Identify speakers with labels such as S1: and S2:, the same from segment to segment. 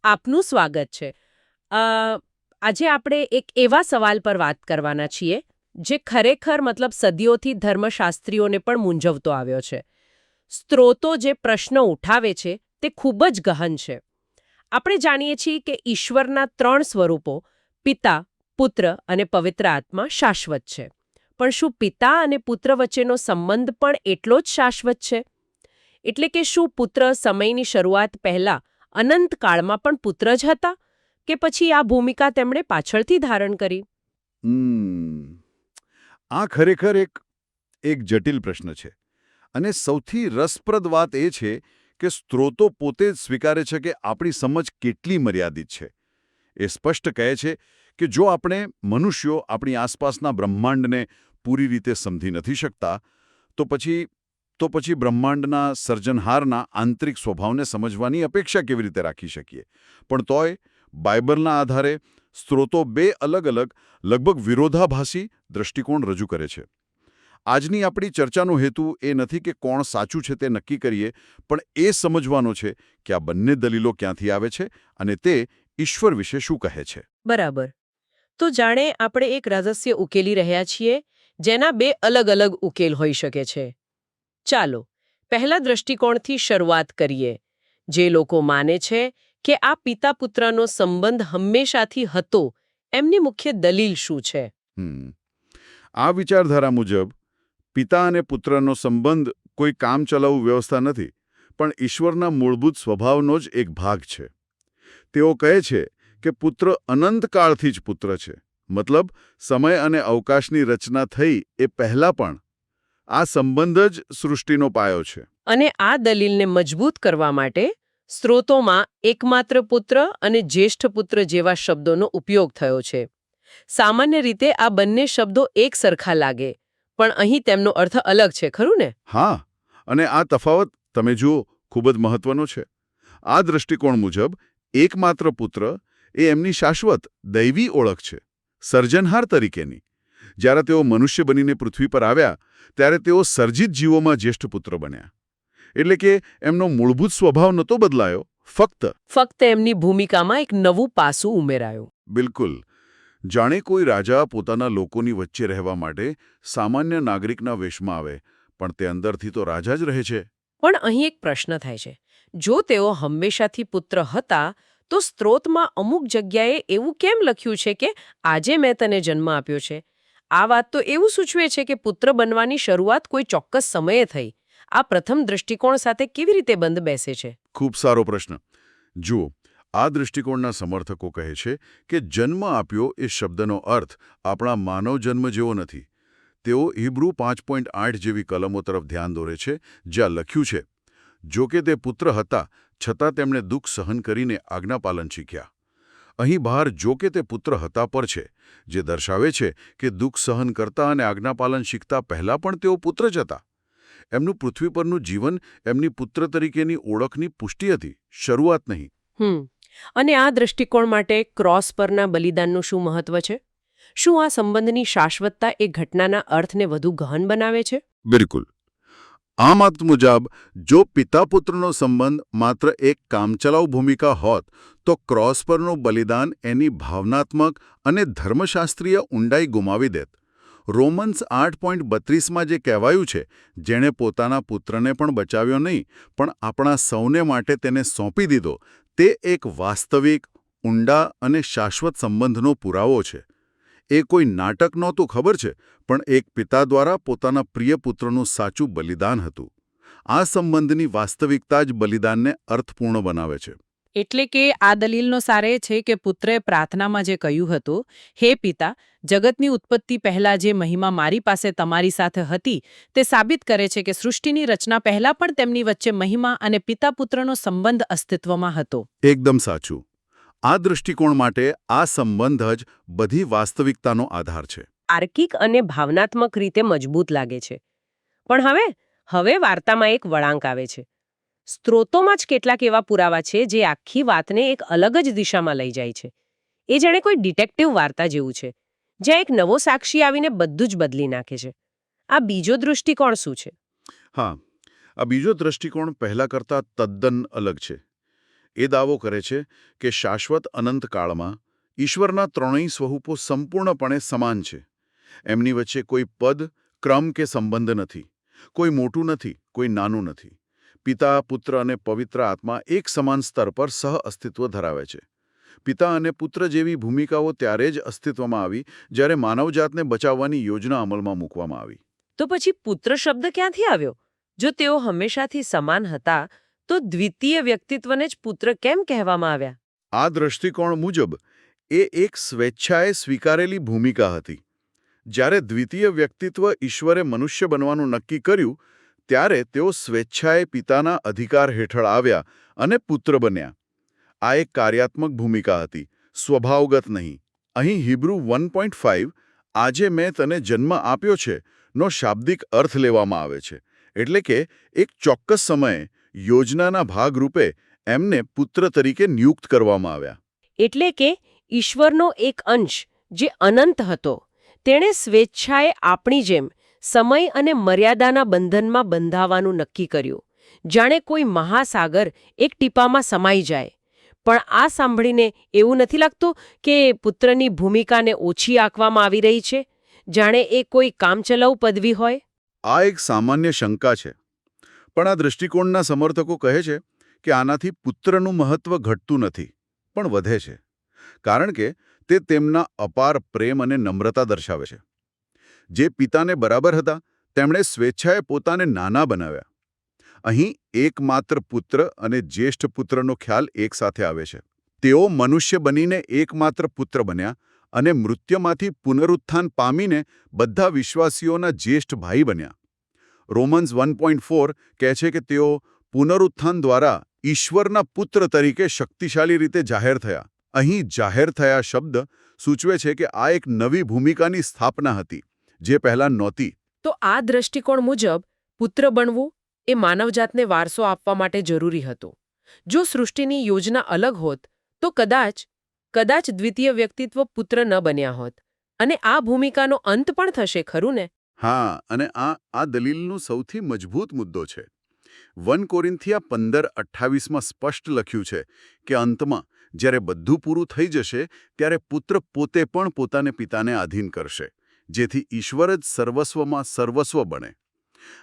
S1: આપનું સ્વાગત છે. આજે આપણે એક એવા સવાલ પર વાત કરવાના છીએ જે ખરેખર સદીઓથી ધર્મશાસ્ત્રીઓને પણ મૂંઝવતો આવ્યો છે. સ્ત્રોતો જે પ્રશ્નો ઉઠાવે છે તે ખૂબ જ ગહન છે. આપણે જાણીએ છીએ કે ઈશ્વરના 3 સ્વરૂપો પિતા, પુત્ર અને પવિત્ર આત્મા શાશ્વત છે. પણ શું પિતા અને પુત્ર વચ્ચેનો સંબંધ પણ એટલો જ શાશ્વત છે? એટલે કે શું પુત્ર સમયની શરૂઆત પહેલા અનંત કાળમાં પણ પુત્ર જ હતા કે પછી આ ભૂમિકા તેમણે પાછળથી ધારણ કરી?
S2: હમ આ ખરેખર એક જટિલ પ્રશ્ન છે અને સૌથી રસપ્રદ વાત એ છે કે સ્ત્રોતો પોતે જ સ્વીકારે છે કે આપણી સમજ કેટલી મર્યાદિત છે. એ સ્પષ્ટ કહે છે કે જો આપણે મનુષ્યો આપણી આસપાસના બ્રહ્માંડને પૂરી રીતે સમજી નથી શકતા તો પછી બ્રહ્માંડના સર્જનહારના આંતરિક સ્વભાવને સમજવાની અપેક્ષા કેવી રીતે રાખી શકીએ. પણ તોય બાઇબલના આધારે સ્ત્રોતો 2 અલગ-અલગ લગભગ વિરોધાભાસી દૃષ્ટિકોણ રજૂ કરે છે. આજની આપણી ચર્ચાનો હેતુ એ નથી કે કોણ સાચું છે તે નક્કી કરીએ, પણ એ સમજવાનો છે કે આ બંને દલીલો ક્યાંથી આવે છે અને તે ઈશ્વર વિશે શું કહે છે.
S1: બરાબર. તો જાણે આપણે એક રહસ્ય ઉકેલી રહ્યા છીએ જેના 2 અલગ અલગ ઉકેલ હોઈ શકે છે. ચાલો પહેલા દૃષ્ટિકોણથી શરૂઆત કરીએ. જે લોકો માને છે કે આ પિતા પુત્રનો સંબંધ હંમેશાથી હતો, એમની મુખ્ય દલીલ શું છે?
S2: આ વિચારધારા મુજબ પિતા અને પુત્રનો સંબંધ કોઈ કામચલાઉ વ્યવસ્થા નથી, પણ ઈશ્વરના મૂળભૂત સ્વભાવનો જ એક ભાગ છે. તેઓ કહે છે કે પુત્ર અનંતકાળથી જ પુત્ર છે, મતલબ સમય અને અવકાશની રચના થઈ એ પહેલાં પણ આ સંબંધ જ સૃષ્ટિનો પાયો છે.
S1: અને આ દલીલને મજબૂત કરવા માટે સ્ત્રોતોમાં એકમાત્ર પુત્ર અને જ્યેષ્ઠ પુત્ર જેવા શબ્દોનો ઉપયોગ થયો છે. સામાન્ય રીતે આ બંને શબ્દો એક સરખા લાગે, પણ અહીં તેમનો અર્થ અલગ છે, ખરું ને?
S2: હા, અને આ તફાવત તમે જુઓ ખૂબ જ મહત્વનો છે. આ દૃષ્ટિકોણ મુજબ એકમાત્ર પુત્ર એ એમની શાશ્વત દૈવી ઓળખ છે, સર્જનહાર તરીકેની. જ્યારે તેઓ મનુષ્ય બનીને પૃથ્વી પર આવ્યા ત્યારે તેઓ સર્જિત જીવોમાં જ્યેષ્ઠ પુત્ર બન્યા. એટલે કે એમનો મૂળભૂત સ્વભાવ નહોતો બદલાયો, ફક્ત
S1: એમની ભૂમિકામાં એક નવું પાસું ઉમેરાયું.
S2: બિલકુલ. જાણે કોઈ રાજા પોતાના લોકોની વચ્ચે રહેવા માટે સામાન્ય નાગરિકના વેશમાં આવે, પણ તે અંદરથી તો રાજા જ રહે છે.
S1: પણ અહીં એક પ્રશ્ન થાય છે. જો તેઓ હંમેશાથી પુત્ર હતા, તો સ્ત્રોતમાં અમુક જગ્યાએ એવું કેમ લખ્યું છે કે આજે મેં તને જન્મ આપ્યો છે? આ વાત તો એવું સૂચવે છે કે પુત્ર બનવાની શરૂઆત કોઈ ચોક્કસ સમયે થઈ. આ પ્રથમ દૃષ્ટિકોણ સાથે કેવી રીતે બંધ બેસે છે?
S2: ખૂબ સારો પ્રશ્ન. જુઓ, આ દૃષ્ટિકોણના સમર્થકો કહે છે કે જન્મ આપ્યો એ શબ્દનો અર્થ આપણા માનવ જન્મ જેવો નથી. તેઓ હિબ્રુ 5.8 જેવી કલમો તરફ ધ્યાન દોરે છે, જ્યાં લખ્યું છે, જો કે તે પુત્ર હતા છતાં તેમણે દુઃખ સહન કરીને આજ્ઞાપાલન શીખ્યા. અહીં બહાર જો કે તે પુત્ર હતા પર છે, જે દર્શાવે છે કે દુઃખ સહન કરતા અને આજ્ઞાપાલન શીખતા પહેલાં પણ તેઓ પુત્ર જ હતા. એમનું પૃથ્વી પરનું જીવન એમની પુત્ર તરીકેની ઓળખની પુષ્ટિ હતી, શરૂઆત નહીં.
S1: અને આ દૃષ્ટિકોણ માટે ક્રોસ પરના બલિદાનનું શું મહત્વ છે? શું આ સંબંધની શાશ્વતતા એ ઘટનાના અર્થને વધુ ગહન બનાવે છે?
S2: બિલકુલ. આ મત મુજબ જો પિતા-પુત્રનો સંબંધ માત્ર એક કામચલાઉ ભૂમિકા હોત, તો ક્રોસ પરનું બલિદાન એની ભાવનાત્મક અને ધર્મશાસ્ત્રીય ઊંડાઈ ગુમાવી દેત. રોમન્સ 8.32માં જે કહેવાયું છે, જેણે પોતાના પુત્રને પણ બચાવ્યો નહીં, પણ આપણા સૌને માટે તેને સોંપી દીધો, તે એક વાસ્તવિક, ઊંડા અને શાશ્વત સંબંધનો પુરાવો છે. એ કોઈ નાટક નહોતું, ખબર છે, પણ એક પિતા દ્વારા પોતાના પ્રિય પુત્રનું સાચું બલિદાન હતું. આ સંબંધની વાસ્તવિકતા જ બલિદાનને અર્થપૂર્ણ બનાવે છે.
S3: એટલે કે આ દલીલનો સાર એ છે કે પુત્રે પ્રાર્થનામાં જે કહ્યું હતું, હે પિતા, જગતની ઉત્પત્તિ પહેલા જે મહિમા મારી પાસે તમારી સાથે હતી, તે સાબિત કરે છે કે સૃષ્ટિની રચના પહેલા પણ તેમની વચ્ચે મહિમા અને પિતા-પુત્રનો સંબંધ અસ્તિત્વમાં હતો.
S2: એકદમ સાચું. આ દૃષ્ટિકોણ માટે આ સંબંધ જ બધી વાસ્તવિકતાનો આધાર છે.
S1: તાર્કિક અને ભાવનાત્મક રીતે મજબૂત લાગે છે. પણ હવે વાર્તામાં એક વળાંક આવે છે. સ્ત્રોતોમાં જ કેટલાક એવા પુરાવા છે જે આખી વાતને એક અલગ જ દિશામાં લઈ જાય છે. એ જાણે કોઈ ડિટેક્ટિવ વાર્તા જેવું છે, જ્યાં એક નવો સાક્ષી આવીને બધું જ બદલી નાખે છે. આ બીજો દૃષ્ટિકોણ શું છે?
S2: હા, આ બીજો દૃષ્ટિકોણ પહેલા કરતાં તદ્દન અલગ છે. એ દાવો કરે છે કે શાશ્વત અનંતકાળમાં ઈશ્વરના ત્રણેય સ્વરૂપો સંપૂર્ણપણે સમાન છે. એમની વચ્ચે કોઈ પદ, ક્રમ કે સંબંધ નથી. કોઈ મોટું નથી, કોઈ નાનું નથી. પિતા, પુત્ર અને પવિત્ર આત્મા એક સમાન સ્તર પર સહઅસ્તિત્વ ધરાવે છે. પિતા અને પુત્ર જેવી ભૂમિકાઓ ત્યારે જ અસ્તિત્વમાં આવી જ્યારે માનવજાતને બચાવવાની યોજના અમલમાં મૂકવામાં આવી.
S1: તો પછી પુત્ર શબ્દ ક્યાંથી આવ્યો? જો તેઓ હંમેશાથી સમાન હતા તો દ્વિતીય વ્યક્તિત્વને જ પુત્ર કેમ કહેવામાં આવ્યા?
S2: આ દૃષ્ટિકોણ મુજબ એ એક સ્વેચ્છાએ સ્વીકારેલી ભૂમિકા હતી. જ્યારે દ્વિતીય વ્યક્તિત્વ ઈશ્વરે મનુષ્ય બનવાનું નક્કી કર્યું ત્યારે તેઓ સ્વેચ્છાએ પિતાના અધિકાર હેઠળ આવ્યા અને પુત્ર બન્યા. આ એક કાર્યાત્મક ભૂમિકા હતી, સ્વભાવગત નહીં. અહીં હિબ્રુ 1.5 આજે મેં તને જન્મ આપ્યો છે નો શાબ્દિક અર્થ લેવામાં આવે છે. એટલે કે એક ચોક્કસ સમયે યોજનાના ભાગરૂપે એમને પુત્ર તરીકે નિયુક્ત કરવામાં આવ્યા.
S1: એટલે કે ઈશ્વરનો એક અંશ જે અનંત હતો તેણે સ્વેચ્છાએ આપણી જેમ સમય અને મર્યાદાના બંધનમાં બંધાવાનું નક્કી કર્યું. જાણે કોઈ મહાસાગર એક ટીપામાં સમાઈ જાય. પણ આ સાંભળીને એવું નથી લાગતું કે પુત્રની ભૂમિકાને ઓછી આંકવામાં આવી રહી છે, જાણે એ કોઈ કામચલાઉ પદવી હોય?
S2: આ એક સામાન્ય શંકા છે. પણ આ દૃષ્ટિકોણના સમર્થકો કહે છે કે આનાથી પુત્રનું મહત્વ ઘટતું નથી, પણ વધે છે. કારણ કે તે તેમના અપાર પ્રેમ અને નમ્રતા દર્શાવે છે. જે પિતાને બરાબર હતા તેમણે સ્વેચ્છાએ પોતાને નાના બનાવ્યા. અહીં એકમાત્ર પુત્ર અને જ્યેષ્ઠ પુત્રનો ખ્યાલ એકસાથે આવે છે. તેઓ મનુષ્ય બનીને એકમાત્ર પુત્ર બન્યા અને મૃત્યુમાંથી પુનરુત્થાન પામીને બધા વિશ્વાસીઓના જ્યેષ્ઠ ભાઈ બન્યા. રોમન્સ 1.4 કહે છે કે તેઓ પુનરુત્થાન દ્વારા ઈશ્વરના પુત્ર તરીકે શક્તિશાળી રીતે જાહેર થયા. અહીં જાહેર થયા શબ્દ સૂચવે છે કે આ એક નવી ભૂમિકાની સ્થાપના હતી, જે પહેલાં નહોતી.
S1: તો આ દૃષ્ટિકોણ મુજબ પુત્ર બનવું એ માનવજાતને વારસો આપવા માટે જરૂરી હતું. જો સૃષ્ટિની યોજના અલગ હોત તો કદાચ દ્વિતીય વ્યક્તિત્વ પુત્ર ન બન્યા હોત અને આ ભૂમિકાનો અંત પણ થશે, ખરું ને?
S2: હા, અને આ દલીલનો સૌથી મજબૂત મુદ્દો છે. 1 કોરિન્થિયા 15:28માં સ્પષ્ટ લખ્યું છે કે અંતમાં જ્યારે બધું પૂરું થઈ જશે ત્યારે પુત્ર પોતે પણ પોતાને પિતાને આધીન કરશે, જેથી ઈશ્વર જ સર્વસ્વમાં સર્વસ્વ બને.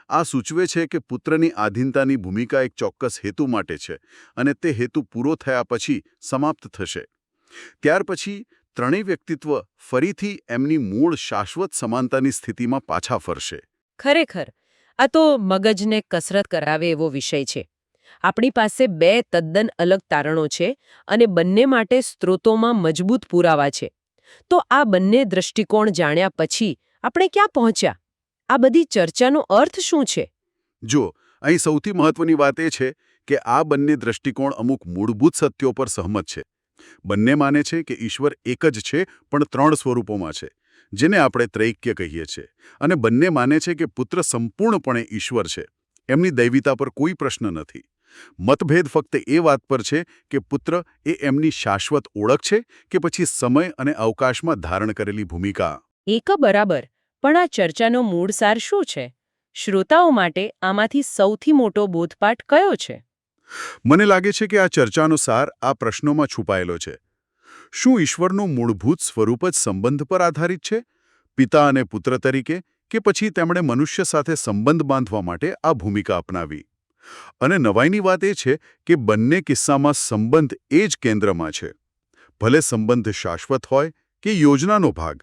S2: આ સૂચવે છે કે પુત્રની આધીનતાની ભૂમિકા એક ચોક્કસ હેતુ માટે છે અને તે હેતુ પૂરો થયા પછી સમાપ્ત થશે. ત્યાર પછી ત્રણેય વ્યક્તિત્વ ફરીથી એમની મૂળ શાશ્વત સમાનતાની સ્થિતિમાં પાછા ફરશે.
S1: ખરેખર આ તો મગજને કસરત કરાવે એવો વિષય છે. આપણી પાસે બે તદ્દન અલગ તારણો છે અને બંને માટે સ્ત્રોતોમાં મજબૂત પુરાવા છે. તો આ બંને દૃષ્ટિકોણ જાણ્યા પછી આપણે ક્યાં પહોંચ્યા? આ બધી ચર્ચાનો અર્થ શું છે?
S2: જો, અહીં સૌથી મહત્વની વાત એ છે કે આ બંને દૃષ્ટિકોણ અમુક મૂળભૂત સત્યો પર સહમત છે. બંને માને છે કે ઈશ્વર એક જ છે પણ 3 સ્વરૂપોમાં છે, જેને આપણે ત્રૈક્ય કહીએ છીએ. અને બંને માને છે કે પુત્ર સંપૂર્ણપણે ઈશ્વર છે. એમની દૈવિતા પર કોઈ પ્રશ્ન નથી. મતભેદ ફક્ત એ વાત પર છે કે પુત્ર એ એમની શાશ્વત ઓળખ છે કે પછી સમય અને અવકાશમાં ધારણ કરેલી ભૂમિકા.
S1: એક બરાબર. પણ આ ચર્ચાનો મૂળ સાર શું છે? શ્રોતાઓ માટે આમાંથી સૌથી મોટો બોધપાઠ કયો છે?
S2: મને લાગે છે કે આ ચર્ચાનો સાર આ પ્રશ્નોમાં છુપાયેલો છે. શું ઈશ્વરનું મૂળભૂત સ્વરૂપ જ સંબંધ પર આધારિત છે, પિતા અને પુત્ર તરીકે, કે પછી તેમણે મનુષ્ય સાથે સંબંધ બાંધવા માટે આ ભૂમિકા અપનાવી? અને નવાઈની વાત એ છે કે બંને કિસ્સામાં સંબંધ એ જ કેન્દ્રમાં છે, ભલે સંબંધ શાશ્વત હોય કે યોજનાનો ભાગ.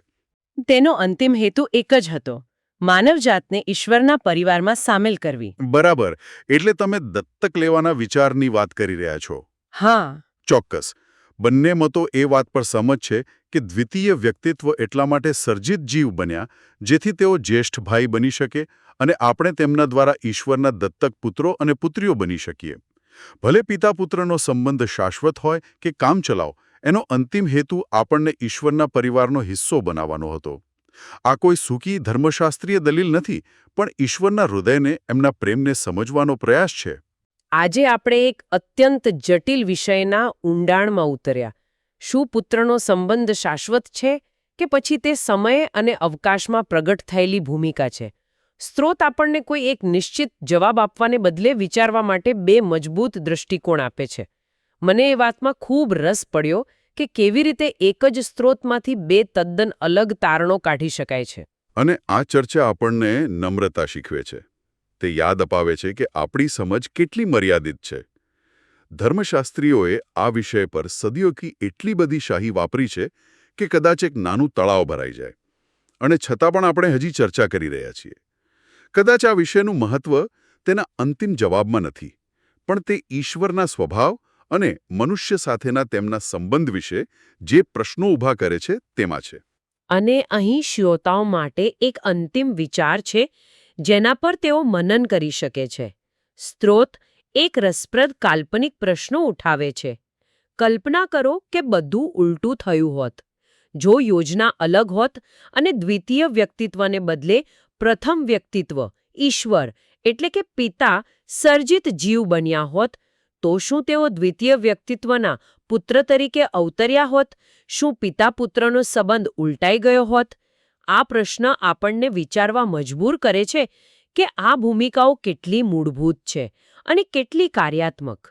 S1: તેનો અંતિમ હેતુ એક જ હતો, માનવજાતને ઈશ્વરના પરિવારમાં સામેલ કરવી.
S2: બરાબર. એટલે તમે દત્તક લેવાના વિચારની વાત કરી રહ્યા છો?
S1: હા,
S2: ચોક્કસ. બંને મતો એ વાત પર સહમત છે કે દ્વિતીય વ્યક્તિત્વ એટલા માટે સર્જિત જીવ બન્યા જેથી તેઓ જ્યેષ્ઠ ભાઈ બની શકે અને આપણે તેમના દ્વારા ઈશ્વરના દત્તક પુત્રો અને પુત્રીઓ બની શકીએ. ભલે પિતા પુત્રનો સંબંધ શાશ્વત હોય કે કામચલાઉ, એનો અંતિમ હેતુ આપણને ઈશ્વરના પરિવારનો હિસ્સો બનાવવાનો હતો. આ કોઈ સૂકી ધર્મશાસ્ત્રીય દલીલ નથી, પણ ઈશ્વરના હૃદયને, એમના પ્રેમને સમજવાનો પ્રયાસ છે.
S1: આજે આપણે એક અત્યંત જટિલ વિષયના ઊંડાણમાં ઉતર્યા. શું પુત્રનો સંબંધ શાશ્વત છે કે પછી તે સમય અને અવકાશમાં પ્રગટ થયેલી ભૂમિકા છે? સ્ત્રોત આપણને કોઈ એક નિશ્ચિત જવાબ આપવાને બદલે વિચારવા માટે બે મજબૂત દૃષ્ટિકોણ આપે છે. મને એ વાતમાં ખૂબ રસ પડ્યો કે કેવી રીતે એક જ સ્ત્રોતમાંથી બે તદ્દન અલગ તારણો કાઢી શકાય છે.
S2: અને આ ચર્ચા આપણને નમ્રતા શીખવે છે. તે યાદ અપાવે છે કે આપણી સમજ કેટલી મર્યાદિત છે. ધર્મશાસ્ત્રીઓએ આ વિષય પર સદીઓથી એટલી બધી શાહી વાપરી છે કે કદાચ એક નાનું તળાવ ભરાઈ જાય. અને છતાં પણ આપણે હજી ચર્ચા કરી રહ્યા છીએ. કદાચ આ વિષયનું મહત્વ તેના અંતિમ જવાબમાં નથી, પણ તે ઈશ્વરના સ્વભાવ અને મનુષ્ય સાથેના તેમના સંબંધ વિશે જે પ્રશ્નો ઊભા કરે છે તેમાં છે.
S1: અને અહીં શ્રોતાઓ માટે એક અંતિમ વિચાર છે જેના પર તેઓ મનન કરી શકે છે. સ્ત્રોત એક રસપ્રદ કાલ્પનિક પ્રશ્નો ઉઠાવે છે. કલ્પના કરો કે બધું ઉલટું થયું હોત. જો યોજના અલગ હોત અને દ્વિતીય વ્યક્તિત્વને બદલે પ્રથમ વ્યક્તિત્વ ઈશ્વર એટલે કે પિતા સર્જિત જીવ બન્યા હોત, તો શું તેઓ દ્વિતીય વ્યક્તિત્વના પુત્ર તરીકે અવતર્યા હોત? શું પિતા-પુત્રનો સંબંધ ઉલટાઈ ગયો હોત? આ પ્રશ્ન આપણને વિચારવા મજબૂર કરે છે કે આ ભૂમિકાઓ કેટલી મૂળભૂત છે અને કેટલી કાર્યાત્મક.